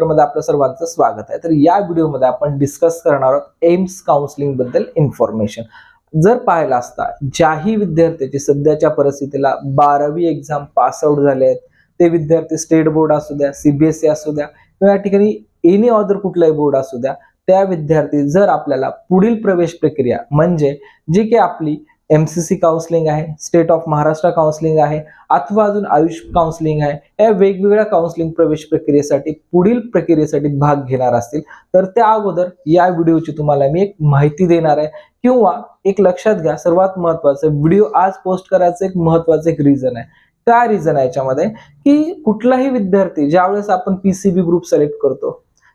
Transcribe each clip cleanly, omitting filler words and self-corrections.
मध्ये आपलं सर्वांचं स्वागत आहे. तर या व्हिडिओमध्ये आपण डिस्कस करणार आहोत एम्स काउन्सिलिंग बद्दल इन्फॉर्मेशन. जर पाहिलं असता ज्याही विद्यार्थ्याची सध्याच्या परिस्थितीला 12वी एक्झाम पास आउट झाले आहेत, ते विद्यार्थी स्टेट बोर्ड असू द्या, सीबीएसई असू द्या किंवा या ठिकाणी एनी अदर कुठलाही बोर्ड असू द्या, त्या विद्यार्थी जर आपल्याला पुढील प्रवेश प्रक्रिया म्हणजे जी की आपली एमसीसी काउन्सिलिंग आहे, स्टेट ऑफ महाराष्ट्र काउन्सिलिंग आहे अथवा अजून आयुष काउन्सिलिंग आहे, या वेगवेगळ्या काउन्सिलिंग प्रवेश प्रक्रियेसाठी पुढील प्रक्रियेसाठी भाग घेणार असतील तर त्या अगोदर या व्हिडिओची तुम्हाला मी एक माहिती देणार आहे किंवा एक लक्षात घ्या, सर्वात महत्वाचं व्हिडिओ आज पोस्ट करायचं एक महत्वाचं एक रिझन आहे. काय रिझन आहे याच्यामध्ये की कुठलाही विद्यार्थी ज्यावेळेस आपण पीसीबी ग्रुप सिलेक्ट करतो,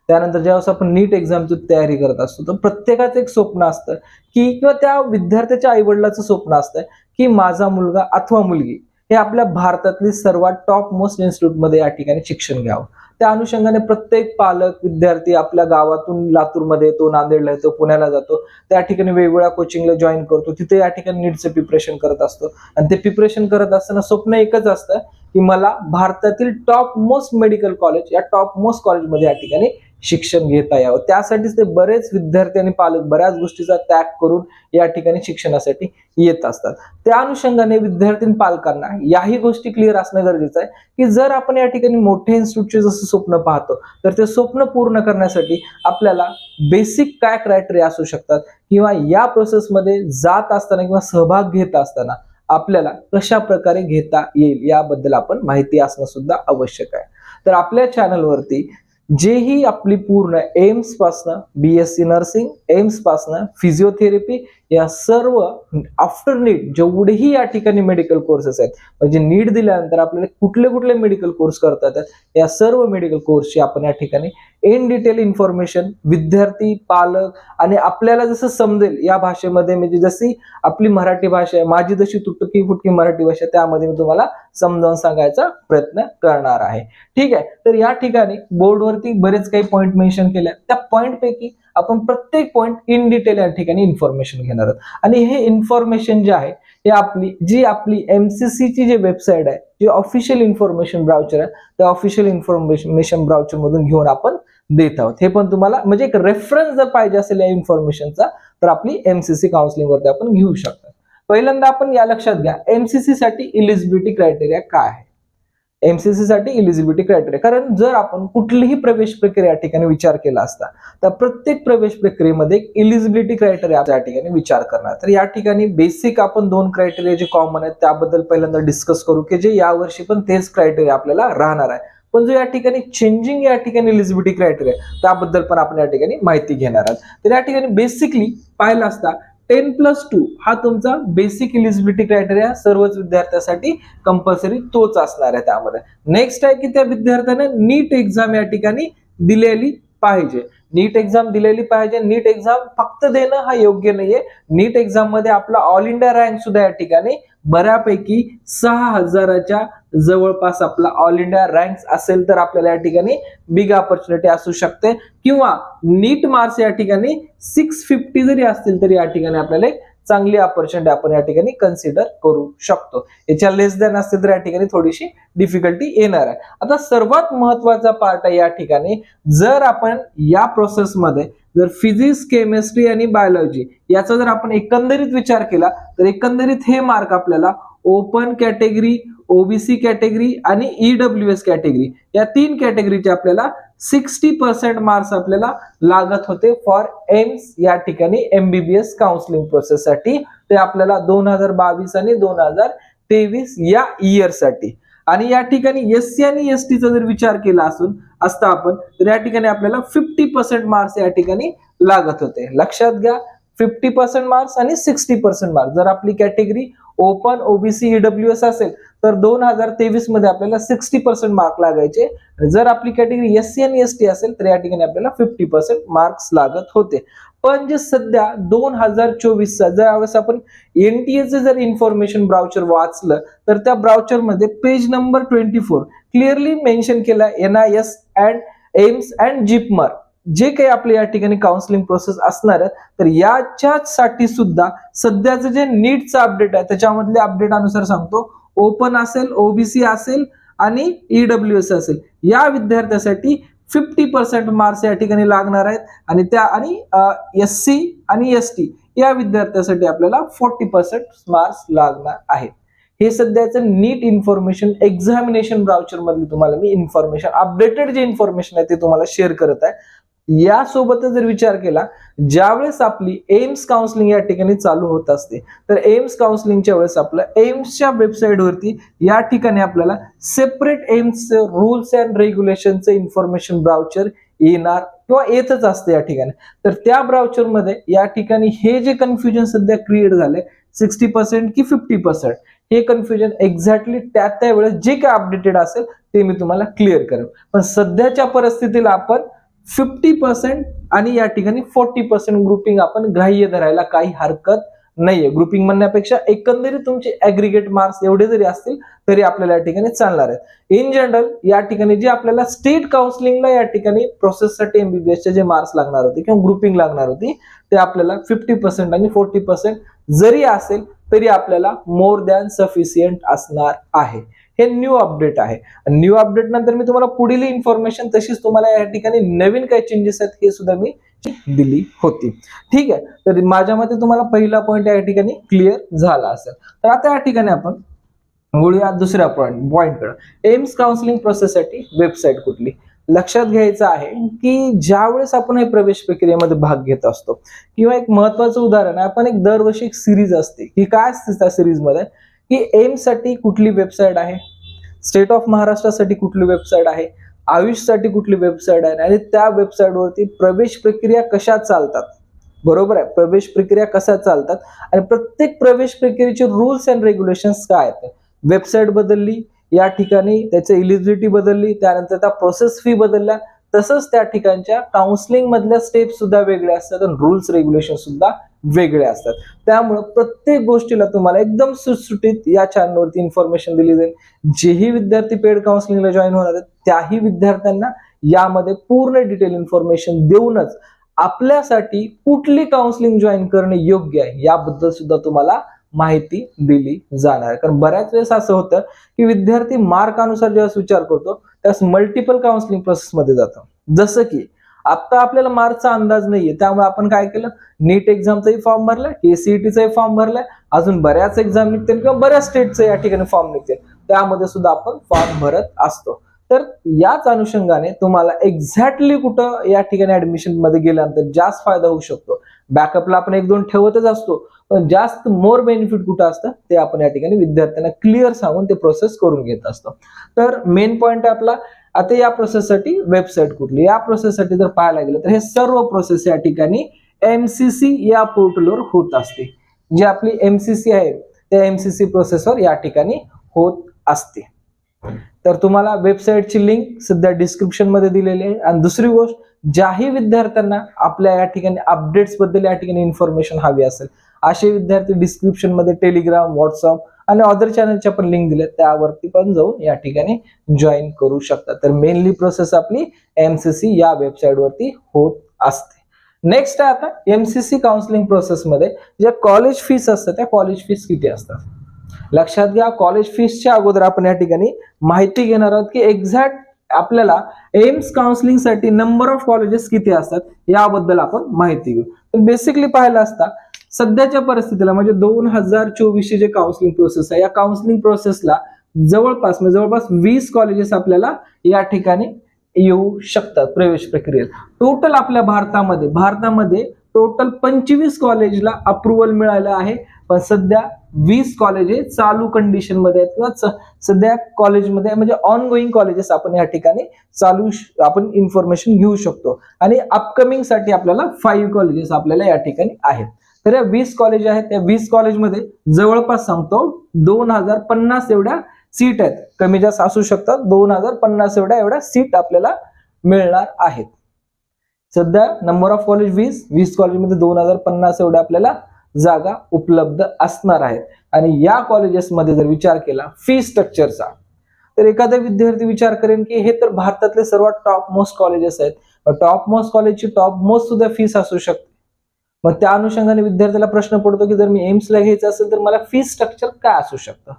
त्यानंतर ज्यावेळेस आपण नीट एक्झामची तयारी करत असतो, तर प्रत्येकाचं एक स्वप्न असतं की किंवा त्या विद्यार्थ्याच्या आईवडिलाचं स्वप्न असतं की माझा मुलगा अथवा मुलगी हे आपल्या भारतातली सर्वात टॉप मोस्ट इन्स्टिट्यूटमध्ये या ठिकाणी शिक्षण घ्यावं. त्या अनुषंगाने प्रत्येक पालक विद्यार्थी आपल्या गावातून लातूरमध्ये येतो, नांदेडला येतो, पुण्याला जातो, त्या ठिकाणी वेगवेगळ्या कोचिंगला जॉईन करतो, तिथे या ठिकाणी नीटचं प्रिपरेशन करत असतो आणि ते प्रिपरेशन करत असताना स्वप्न एकच असतं की मला भारतातील टॉप मोस्ट मेडिकल कॉलेज या टॉप मोस्ट कॉलेजमध्ये या ठिकाणी शिक्षण घेता यावं. त्यासाठीच ते बरेच विद्यार्थी आणि पालक बऱ्याच गोष्टीचा त्याग करून या ठिकाणी शिक्षणासाठी येत असतात. त्या अनुषंगाने विद्यार्थी पालकांना याही गोष्टी क्लिअर असणं गरजेचं आहे की जर आपण या ठिकाणी मोठे इन्स्टिट्यूटचे जसं स्वप्न पाहतो तर ते स्वप्न पूर्ण करण्यासाठी आपल्याला बेसिक काय क्रायटेरिया असू शकतात किंवा या प्रोसेसमध्ये जात असताना किंवा सहभाग घेत असताना आपल्याला कशा प्रकारे घेता येईल याबद्दल आपण माहिती असणं सुद्धा आवश्यक आहे. तर आपल्या चॅनलवरती जेही आपली पूर्ण एम्स पासनं बीएससी नर्सिंग, एम्स पासनं फिजिओथेरपी या सर्व आफ्टर नीट जेवढेही या ठिकाणी मेडिकल कोर्सेस आहेत, म्हणजे नीट दिल्यानंतर आपल्याला कुठले कुठले मेडिकल कोर्स करता येतात, या सर्व मेडिकल कोर्सची आपण या ठिकाणी इन डिटेल इन्फॉर्मेशन विद्यार्थी, पालक आणि आपल्याला जसं समजेल या भाषेमध्ये, म्हणजे जशी आपली मराठी भाषा आहे, माझी जशी तुटकी फुटकी मराठी भाषा, त्यामध्ये मी तुम्हाला समजावून सांगायचा प्रयत्न करणार आहे. ठीक आहे. तर या ठिकाणी बोर्डवरती बरेच काही पॉईंट मेन्शन केले, त्या पॉईंट पैकी आपण प्रत्येक पॉईंट इन डिटेल या ठिकाणी इन्फॉर्मेशन घेणार आहोत. आणि हे इन्फॉर्मेशन जे आहे हे आपली एमसीसी ची जी वेबसाईट आहे, जी ऑफिशियल इन्फॉर्मेशन ब्राउचर आहे, त्या ऑफिशियल इन्फॉर्मेशन ब्राउचर मधून घेऊन आपण देत आहोत. हे पण तुम्हाला म्हणजे एक रेफरन्स जर पाहिजे असेल या इन्फॉर्मेशनचा तर आपली एमसीसी काउन्सिलिंग वरती आपण घेऊ शकतो. पहिल्यांदा आपण या लक्षात घ्या एमसीसी साठी इलिजिबिलिटी क्रायटेरिया काय आहे. एमसीसी साठी इलिजिबिलिटी क्रायटेरिया, कारण जर आपण कुठलीही प्रवेश प्रक्रिया या ठिकाणी विचार केला असता तर प्रत्येक प्रवेश प्रक्रियेमध्ये इलिजिबिलिटी क्रायटेरिया या ठिकाणी विचार करणार. तर या ठिकाणी बेसिक आपण 2 क्रायटेरिया जे कॉमन आहेत त्याबद्दल पहिल्यांदा डिस्कस करू की जे यावर्षी पण तेच क्रायटेरिया आपल्याला राहणार आहे. पण जो या ठिकाणी चेंजिंग या ठिकाणी इलिजिबिलिटी क्रायटेरिया त्याबद्दल पण आपण या ठिकाणी माहिती घेणार आहोत. तर या ठिकाणी बेसिकली पाहिलं असता 10+2 हा तुमचा बेसिक इलिजिबिलिटी क्रायटेरिया सर्वच विद्यार्थ्यांसाठी कंपल्सरी तोच असणार आहे. त्यामध्ये नेक्स्ट आहे की त्या विद्यार्थ्याने नीट एक्झाम या ठिकाणी दिलेली पाहिजे. नीट एक्झाम दिलेली पाहिजे. नीट एक्झाम फक्त देणं हा योग्य नाहीये. नीट एक्झाम मध्ये आपला ऑल इंडिया रँक सुद्धा या ठिकाणी बऱ्यापैकी 6000च्या जवळपास आपला ऑल इंडिया रँक असेल तर आपल्याला या ठिकाणी बिग ऑपॉर्च्युनिटी असू शकते, किंवा नीट मार्क्स या ठिकाणी 650 जरी असतील तरी या ठिकाणी आपल्याला चांगली ऑपॉर्च्युनिटी आपण या ठिकाणी कन्सिडर करू शकतो. याच्या लेस दॅन असतील तर या ठिकाणी थोडीशी डिफिकल्टी येणार आहे. आता सर्वात महत्वाचा पार्ट आहे या ठिकाणी, जर आपण या प्रोसेसमध्ये जर फिजिक्स, केमिस्ट्री आणि बायोलॉजी याचा जर आपण एकंदरीत विचार केला तर एकंदरीत हे मार्क आपल्याला ओपन कॅटेगरी, ओबीसी कॅटेगरी आणि ईडब्ल्यूएस कॅटेगरी या 3 कॅटेगरीचे आपल्याला 60% मार्क्स आपल्याला लागत होते फॉर एम्स या ठिकाणी एमबीबीएस काउन्सिलिंग प्रोसेस साठी. ते आपल्याला 2022 आणि 2023 या इयर साठी. आणि या ठिकाणी एससी आणि एसटीचा जर विचार केला असता आपण तर या ठिकाणी आपल्याला 50% मार्क्स या ठिकाणी लागत होते. लक्षात घ्या 50% मार्क्स आणि 60% मार्क्स. जर आपली कॅटेगरी ओपन, ओबीसी, ईडब्ल्यूएस असेल तर 2023 मध्ये आपल्याला 60% मार्क लागायचे. जर आपली कॅटेगरी एससी आणि एसटी असेल तर या ठिकाणी आपल्याला 50% मार्क्स लागत होते. पण जे सध्या 2024 ज्यावेळेस आपण एनटीएचं जर इन्फॉर्मेशन ब्राउचर वाचलं तर त्या ब्राउचर मध्ये पेज नंबर 24 क्लिअरली मेन्शन केला NIS and AIIMS and JIPMER जे काही आपल्या या ठिकाणी काउन्सिलिंग प्रोसेस असणार आहे तर याच्यासाठी सुद्धा सध्याचं जे नीटचं अपडेट आहे त्याच्यामधले अपडेट अनुसार सांगतो, ओपन असेल, ओबीसी असेल आणि ईडब्ल्यूएस असेल या विद्यार्थ्यासाठी 50% मार्क्स या ठिकाणी लागणार आहेत आणि SC आणि ST या विद्यार्थ्यांसाठी आपल्याला 40% मार्क्स लागणार आहेत. हे सध्याचं नीट इन्फॉर्मेशन एक्झामिनेशन ब्राउचर मधली तुम्हाला मी इन्फॉर्मेशन अपडेटेड जे इन्फॉर्मेशन आहे ते तुम्हाला शेअर करत आहे. यासोबतच जर विचार केला, ज्यावेळेस आपली एम्स काउन्सिलिंग या ठिकाणी चालू होत असते, तर एम्स काउन्सिलिंगच्या वेळेस आपलं एम्सच्या वेबसाईटवरती या ठिकाणी आपल्याला सेपरेट एम्स रूल्स अँड रेग्युलेशनचं इन्फॉर्मेशन ब्राउचर येणार किंवा येतच असते या ठिकाणी. तर त्या ब्राउचर मध्ये या ठिकाणी हे जे कन्फ्युजन सध्या क्रिएट झालंय 60% की 50%, हे कन्फ्युजन एक्झॅक्टली त्या वेळेस जे काय अपडेटेड असेल ते मी तुम्हाला क्लिअर करेन. पण सध्याच्या परिस्थितीला आपण 50% आणि या ठिकाणी 40% ग्रुपिंग आपण ग्राह्य धरायला काही हरकत नाहीये. ग्रुपिंग म्हणण्यापेक्षा एकंदरीत तुमचे ऍग्रिगेट मार्क्स एवढे जरी असतील तरी आपल्याला या ठिकाणी चालणार आहेत. इन जनरल या ठिकाणी जे आपल्याला स्टेट काउन्सिलिंगला या ठिकाणी प्रोसेससाठी MBBSचे जे मार्क्स लागणार होते किंवा ग्रुपिंग लागणार होती ते आपल्याला 50% आणि 40% जरी असेल तरी आपल्याला मोर दॅन सफिशियंट असणार आहे. हे न्यू अपडेट आहे. न्यू अपडेट नंतर मी तुम्हाला पुढील इन्फॉर्मेशन तशीच तुम्हाला या ठिकाणी नवीन काय चेंजेस आहेत हे सुद्धा मी दिली होती. ठीक आहे, तर माझ्या मते तुम्हाला पहिला पॉईंट या ठिकाणी क्लिअर झाला असेल. तर आता या ठिकाणी आपण बोलूया दुसऱ्या पॉईंटकडे. एम्स काउन्सिलिंग प्रोसेससाठी वेबसाईट कुठली. लक्षात घ्यायचं आहे की ज्यावेळेस आपण हे प्रवेश प्रक्रियेमध्ये भाग घेत असतो किंवा एक महत्वाचं उदाहरण आहे, आपण एक दरवर्षी एक सिरीज असते की काय असते त्या सिरीज मध्ये की एम्स साठी कुठली वेबसाईट आहे, स्टेट ऑफ महाराष्ट्रासाठी कुठली वेबसाईट आहे, आयुषसाठी कुठली वेबसाईट आहे आणि त्या वेबसाईटवरती प्रवेश प्रक्रिया कशा चालतात. बरोबर आहे, प्रवेश प्रक्रिया कशा चालतात आणि प्रत्येक प्रवेश प्रक्रियेचे रूल्स अँड रेग्युलेशन्स काय आहेत. वेबसाईट बदलली, या ठिकाणी त्याची एलिजिबिलिटी बदलली, त्यानंतर त्या प्रोसेस फी बदलल्या, तसंच त्या ठिकाणच्या काउन्सिलिंग मधल्या स्टेप सुद्धा वेगळ्या असतात आणि रूल्स रेग्युलेशन सुद्धा वेगळे असतात. त्यामुळे प्रत्येक गोष्टीला तुम्हाला एकदम सुटसुटीत या चॅनलवरती इन्फॉर्मेशन दिली जाईल. जेही विद्यार्थी पेड काउन्सिलिंगला जॉईन होणार आहेत त्याही विद्यार्थ्यांना यामध्ये पूर्ण डिटेल इन्फॉर्मेशन देऊनच आपल्यासाठी कुठली काउन्सिलिंग जॉईन करणे योग्य आहे याबद्दल सुद्धा तुम्हाला माहिती दिली जाणार आहे. कारण बऱ्याच वेळेस असं होतं की विद्यार्थी मार्कानुसार जेव्हा विचार करतो त्यास मल्टिपल काउन्सिलिंग प्रोसेसमध्ये जातो. जसं की आता आपल्याला मार्कचा अंदाज नाहीये, त्यामुळे आपण काय केलं, नीट एक्झामचाही फॉर्म भरलाय, KCETचाही फॉर्म भरलाय, अजून बऱ्याच एक्झाम निघतील किंवा बऱ्याच स्टेटचे या ठिकाणी फॉर्म निघतील, त्यामध्ये सुद्धा आपण फॉर्म भरत असतो. तर याच अनुषंगाने तुम्हाला एक्झॅक्टली कुठं या ठिकाणी ऍडमिशन मध्ये गेल्यानंतर जास्त फायदा होऊ शकतो. बॅकअपला आपण 1-2 ठेवतच असतो, पण जास्त मोर बेनिफिट कुठं असतं ते आपण या ठिकाणी विद्यार्थ्यांना क्लिअर सांगून ते प्रोसेस करून घेत असतो. तर मेन पॉइंट आपला आता या प्रोसेससाठी वेबसाईट कुठली. या प्रोसेससाठी जर पाहायला गेलं तर हे सर्व प्रोसेस या ठिकाणी MCC या पोर्टलवर होत असते. जी आपली MCC आहे त्या MCC प्रोसेसवर या ठिकाणी होत असते. तर तुम्हाला वेबसाईटची लिंक सध्या डिस्क्रिप्शन मध्ये दिलेली आहे. आणि दुसरी गोष्ट, ज्याही विद्यार्थ्यांना आपल्या या ठिकाणी अपडेट्स बद्दल या ठिकाणी इन्फॉर्मेशन हवी असेल असे विद्यार्थी डिस्क्रिप्शन मध्ये टेलिग्राम, व्हॉट्सअप आणि अदर चॅनलच्या पण लिंक दिल्या, त्यावरती पण जाऊन या ठिकाणी जॉईन करू शकता. तर मेनली प्रोसेस आपली MCC या वेबसाईट वरती होत असते. नेक्स्ट आहे आता MCC काउन्सिलिंग प्रोसेस मध्ये ज्या कॉलेज फीस असतात त्या कॉलेज फीस किती असतात. लक्षात घ्या, कॉलेज फीसच्या अगोदर आपण या ठिकाणी माहिती घेणार आहोत की एक्झॅक्ट आपल्याला एम्स काउन्सिलिंग साठी नंबर ऑफ कॉलेजेस किती असतात याबद्दल आपण माहिती घेऊ. तर बेसिकली पाहायला असता सध्याच्या परिस्थितीला म्हणजे 2024 जे काउन्सिलिंग प्रोसेस आहे या काउन्सिलिंग प्रोसेसला जवळपास 20 कॉलेजेस आपल्याला या ठिकाणी येऊ शकतात प्रवेश प्रक्रियेत. टोटल आपल्या भारतामध्ये टोटल 25 कॉलेजला अप्रुव्हल मिळालं आहे, पण सध्या 20 कॉलेजेस चालू कंडिशन मध्ये आहेत किंवा सध्या कॉलेजमध्ये म्हणजे ऑनगोईंग कॉलेजेस आपण या ठिकाणी चालू आपण इन्फॉर्मेशन घेऊ शकतो. आणि अपकमिंग साठी आपल्याला 5 कॉलेजेस आपल्याला या ठिकाणी आहेत. तर या 20 कॉलेज आहेत, त्या 20 कॉलेजमध्ये जवळपास सांगतो 2050 एवढ्या सीट आहेत, कमी जास्त असू शकतात, 2050 एवढ्या सीट आपल्याला मिळणार आहेत. सध्या नंबर ऑफ कॉलेज 20 कॉलेजमध्ये 2050 एवढ्या आपल्याला जागा उपलब्ध असणार आहेत. आणि या कॉलेजेसमध्ये जर विचार केला फी स्ट्रक्चरचा, तर एखादा विद्यार्थी विचार करेन की हे तर भारतातले सर्वात टॉप मोस्ट कॉलेजेस आहेत, टॉप मोस्ट कॉलेजची टॉप मोस्ट सुद्धा फीस असू शकते. मग त्या अनुषंगाने विद्यार्थ्याला प्रश्न पडतो की जर मी एम्सला घ्यायचं असेल तर मला फी स्ट्रक्चर काय असू शकतं.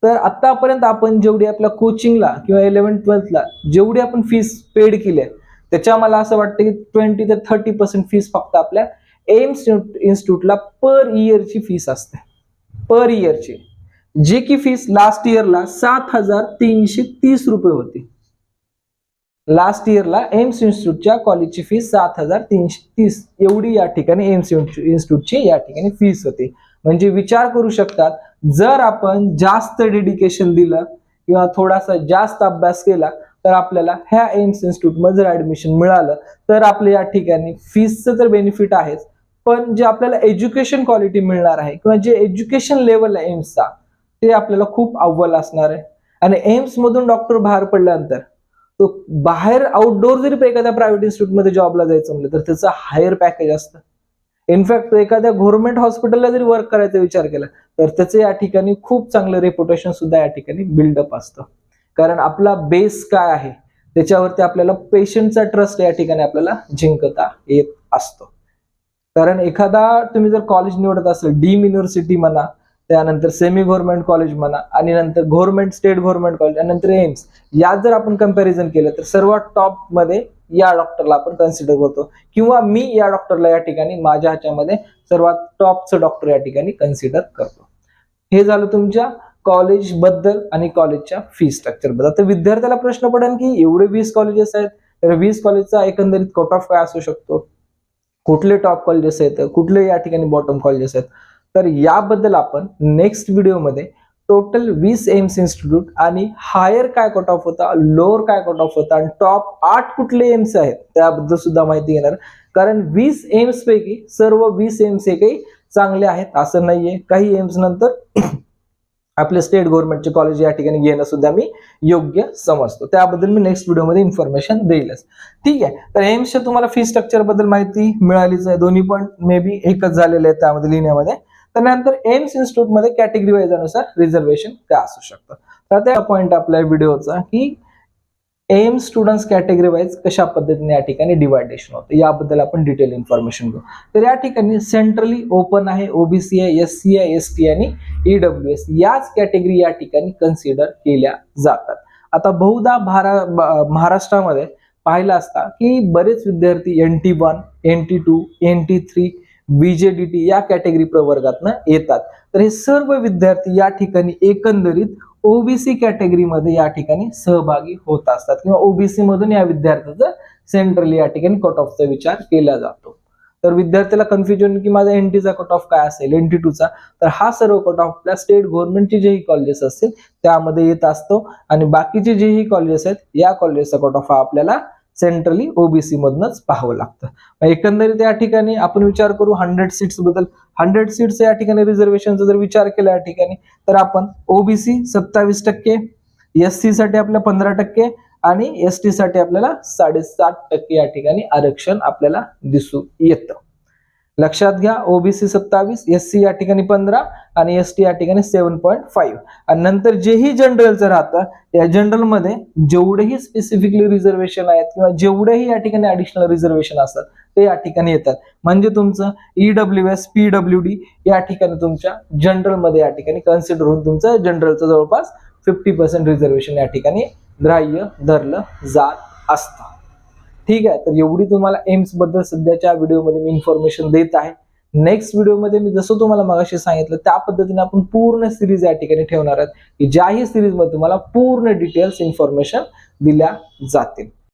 तर आतापर्यंत आपण जेवढी आपल्या कोचिंगला किंवा 11th-12thला जेवढी आपण फीस पेड केली आहे, त्याच्या मला असं वाटतं की 20 ते 30% फीस फक्त आपल्या एम्स इन्स्टिट्यूटला पर इयरची फीस असते, पर इयरची, जी की फीस लास्ट इयरला 7,330 रुपये होती. लास्ट इयरला एम्स इन्स्टिट्यूटच्या कॉलेजची फीस 7,330 एवढी या ठिकाणी एम्स इन्स्टिट्यूटची या ठिकाणी फीस होती. म्हणजे विचार करू शकतात, जर आपण जास्त डेडिकेशन दिलं किंवा थोडासा जास्त अभ्यास केला तर आपल्याला ह्या एम्स इन्स्टिट्यूटमध्ये जर ऍडमिशन मिळालं तर आपल्या या ठिकाणी फीसचं तर बेनिफिट आहेच, पण जे आपल्याला एज्युकेशन क्वालिटी मिळणार आहे किंवा जे एज्युकेशन लेवल आहे एम्सचा ते आपल्याला खूप अव्वल असणार आहे. आणि एम्स मधून डॉक्टर बाहेर पडल्यानंतर तो बाहेर आउटडोर जरी एखाद्या प्रायव्हेट इन्स्टिट्यूटमध्ये जॉबला जायचं म्हणलं तर त्याचं हायर पॅकेज असतं. इनफॅक्ट तो एखाद्या गव्हर्नमेंट हॉस्पिटलला जरी वर्क करायचा विचार केला तर त्याचं या ठिकाणी खूप चांगलं रेप्युटेशन सुद्धा या ठिकाणी बिल्डअप असतं. कारण आपला बेस काय आहे त्याच्यावरती आपल्याला पेशंटचा ट्रस्ट या ठिकाणी आपल्याला जिंकता येत असतो. कारण एखादा तुम्ही जर कॉलेज निवडत असेल, डीम युनिव्हर्सिटी म्हणा, त्यानंतर सेमी गव्हर्नमेंट कॉलेज म्हणा, आणि नंतर गव्हर्नमेंट स्टेट गव्हर्नमेंट कॉलेज आणि नंतर एम्स, यात जर आपण कंपॅरिझन केलं तर सर्वात टॉप मध्ये या डॉक्टरला आपण कन्सिडर करतो, किंवा मी या डॉक्टरला या ठिकाणी माझ्या ह्याच्यामध्ये सर्वात टॉपचं डॉक्टर या ठिकाणी कन्सिडर करतो. हे झालं तुमच्या कॉलेज बद्दल आणि कॉलेजच्या फी स्ट्रक्चर बद्दल. तर विद्यार्थ्याला प्रश्न पडेल की एवढे 20 कॉलेजेस आहेत, तर 20 कॉलेजचा एकंदरीत कट ऑफ काय असू शकतो, कुठले टॉप कॉलेजेस आहेत, कुठले या ठिकाणी बॉटम कॉलेजेस आहेत. तर याबद्दल आपण नेक्स्ट व्हिडिओमध्ये टोटल 20 एम्स इन्स्टिट्यूट आणि हायर काय कट ऑफ होता, लोअर काय कट ऑफ होता आणि टॉप 8 कुठले एम्स आहेत त्याबद्दल सुद्धा माहिती घेणार. कारण 20 एम्स पैकी सर्व 20 एम्स हे काही चांगले आहेत असं नाहीये. काही एम्स नंतर आपले स्टेट गव्हर्नमेंटचे कॉलेज या ठिकाणी घेणं सुद्धा मी योग्य समजतो. त्याबद्दल मी नेक्स्ट व्हिडिओमध्ये इन्फॉर्मेशन देईलच. ठीक आहे. तर एम्सच्या तुम्हाला फी स्ट्रक्चर बद्दल माहिती मिळालीच आहे. दोन्ही पण मे बी एकच झालेले आहेत त्यामध्ये लिहिण्यामध्ये. त्यानंतर एम्स इन्स्टिट्यूट मध्ये कॅटेगरी वाईज अनुसार रिझर्वेशन काय असू शकतं. तर त्या पॉइंट आपल्या व्हिडिओचा की एम्स स्टुडंट्स कॅटेगरी वाईज कशा पद्धतीने या ठिकाणी डिवायडेशन होतं याबद्दल आपण डिटेल इन्फॉर्मेशन घेऊ. तर या ठिकाणी सेंट्रली ओपन आहे, ओबीसी आहे, एससी आहे, एसटी आणि ईडब्ल्यूएस याच कॅटेगरी या ठिकाणी कन्सिडर केल्या जातात. आता बहुधा महाराष्ट्रामध्ये पाहिलं असता की बरेच विद्यार्थी NT1, NT2, NT3, BJDT या कॅटेगरी प्रवर्गातनं येतात. तर हे सर्व विद्यार्थी या ठिकाणी एकंदरीत ओबीसी कॅटेगरीमध्ये या ठिकाणी सहभागी होत असतात किंवा ओबीसी मधून या विद्यार्थ्याचा सेंट्रली या ठिकाणी कट ऑफचा विचार केला जातो. तर विद्यार्थ्याला कन्फ्युजन की माझा NTचा कट ऑफ काय असेल, NT2चा, तर हा सर्व कट ऑफ आपल्या स्टेट गव्हर्नमेंटचे जेही कॉलेजेस असतील त्यामध्ये येत असतो आणि बाकीचे जेही कॉलेजेस आहेत या कॉलेजचा कट ऑफ हा आपल्याला सेंट्रली ओबीसी मधनच पाहावं लागतं. एकंदरीत या ठिकाणी आपण विचार करू 100 सीट्स बद्दल. 100 सीट्स या ठिकाणी रिझर्वेशनचा जर विचार केला या ठिकाणी तर आपण ओबीसी 27%, एससी साठी आपल्या 15% आणि एसटी साठी आपल्याला 7.5% या ठिकाणी आरक्षण आपल्याला दिसून येतं. लक्षात घ्या, ओबीसी 27, एससी या ठिकाणी 15 आणि एसटी या ठिकाणी 7.5. आणि नंतर जेही जनरलचं राहतं या जनरल मध्ये जेवढेही स्पेसिफिकली रिझर्वेशन आहेत किंवा जेवढेही या ठिकाणी ऍडिशनल रिझर्वेशन असतात ते या ठिकाणी येतात. म्हणजे तुमचं ईडब्ल्यूएस, पीडब्ल्यूडी या ठिकाणी तुमच्या जनरल मध्ये या ठिकाणी कन्सिडर होऊन तुमचं जनरलचं जवळपास 50% रिझर्वेशन या ठिकाणी ग्राह्य धरलं जात असतं. ठीक आहे. तर एवढी तुम्हाला एम्स बद्दल सध्याच्या व्हिडिओमध्ये मी इन्फॉर्मेशन देत आहे. नेक्स्ट व्हिडिओमध्ये मी जसं तुम्हाला मगाशी सांगितलं त्या पद्धतीने आपण पूर्ण सिरीज या ठिकाणी ठेवणार आहोत की ज्याही सिरीजमध्ये तुम्हाला पूर्ण डिटेल्स इन्फॉर्मेशन दिल्या जातील.